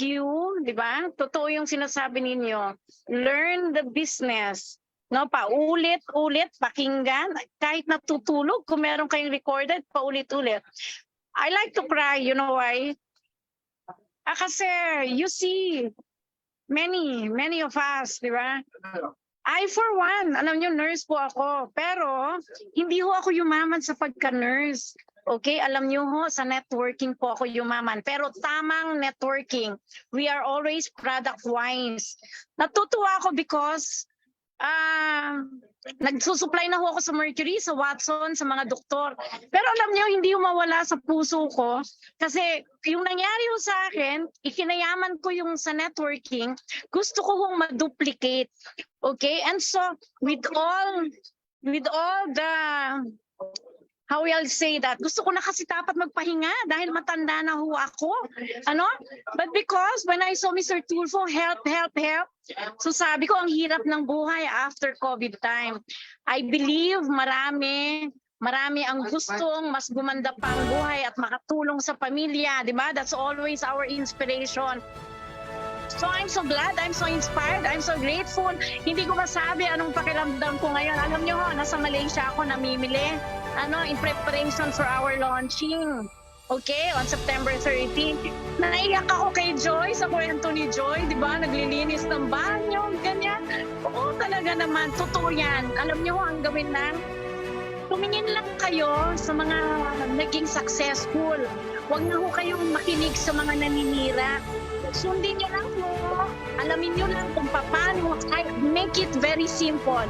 you, di ba? Totoo yung sinasabi ninyo. Learn the business. No, paulit-ulit, pakinggan, kahit natutulog, kung meron kayong recorded, paulit-ulit. I like to cry, you know why? Kasi you see, many of us, di ba? I for one, alam nyo, nurse po ako. Pero, hindi ho ako yumaman sa pagka-nurse. Okay, alam nyo ho, sa networking po ako yumaman. Pero tamang networking. We are always product-wise. Natutuwa ako because nagsusupply na ho ako sa Mercury, sa Watson, sa mga doktor. Pero alam nyo, hindi mawala sa puso ko. Kasi yung nangyari ho sa akin, ikinayaman ko yung sa networking, gusto ko hong ma-duplicate. Okay? And so, with all the, how will I say that? Gusto ko na kasi dapat magpahinga dahil matanda na ho ako. Ano? But because when I saw Mr. Tulfo, help. So sabi ko, ang hirap ng buhay after COVID time. I believe marami ang gustong mas gumanda pa ang buhay at makatulong sa pamilya. Diba? That's always our inspiration. So I'm so glad, I'm so inspired, I'm so grateful. Hindi ko masabi anong pakiramdam ko ngayon. Alam nyo, nasa Malaysia ako namimili. In preparation for our launching. Okay, on September 30. Naiyak ako kay Joy, sa kwento ni Joy, di ba? Naglilinis ng banyo, ganyan. Oo, talaga naman, totoo yan. Alam nyo, ang gawin lang, tumingin lang kayo sa mga naging successful. Huwag na ho kayong makinig sa mga naninira. Sundin nyo lang po. Alamin nyo lang kung paano. Make it very simple.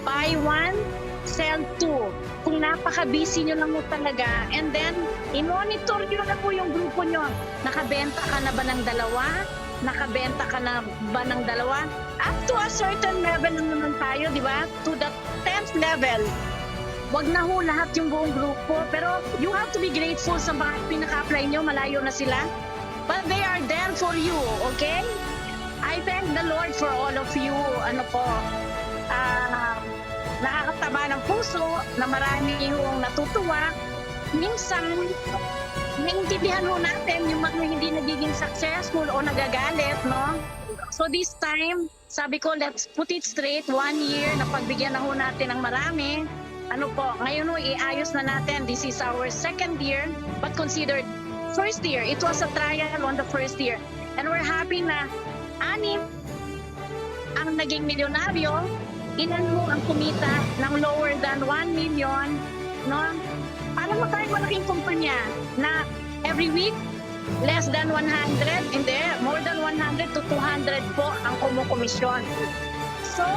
Buy one, sell two. Kung napaka-busy nyo lang mo talaga. And then, i-monitor nyo na po yung grupo nyo. Nakabenta ka na ba ng dalawa? Nakabenta ka na ba ng dalawa? Up to a certain level naman tayo, di ba? To the 10th level. Wag na ho lahat yung buong grupo. Pero you have to be grateful sa mga pinaka-apply nyo. Malayo na sila. But they are there for you, okay? I thank the Lord for all of you. Nakakataba ng puso na marami yung natutuwa. Minsan, naiintindihan ho natin yung mga hindi nagiging successful o nagagalit, no? So this time, sabi ko, let's put it straight. 1 year na pagbigyan na ho natin ng marami. Ngayon ho, iayos na natin. This is our 2nd year, but considered 1st year. It was a trial on the 1st year. And we're happy na 6 ang naging milyonaryo. Ilan mo ang kumita ng lower than 1 million, no? Parang tayong malaking kumpanya na every week, less than 100, hindi, more than 100 to 200 po ang kumukomisyon. So,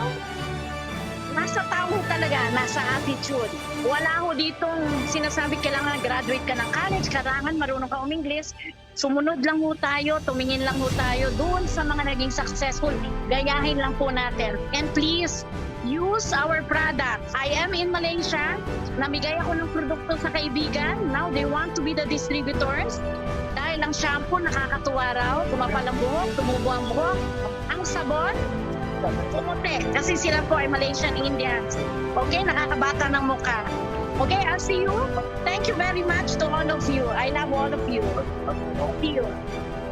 nasa tao talaga, nasa attitude. Wala ho ditong sinasabi kailangan graduate ka ng college, kailangan marunong ka English. Sumunod lang ho tayo, tumingin lang ho tayo doon sa mga naging successful. Gayahin lang po natin. And please, use our product. I am in Malaysia. Namigay ako ng produkto sa kaibigan. Now they want to be the distributors. Dahil ang shampoo nakakatuwa raw, kumapal ang buhok, tumubo ang buhok. Ang sabon, pumuti. Kasi sila po ay Malaysian Indians. Okay, nakakabata ng mukha. Okay, I'll see you. Thank you very much to all of you. I love all of you. See you.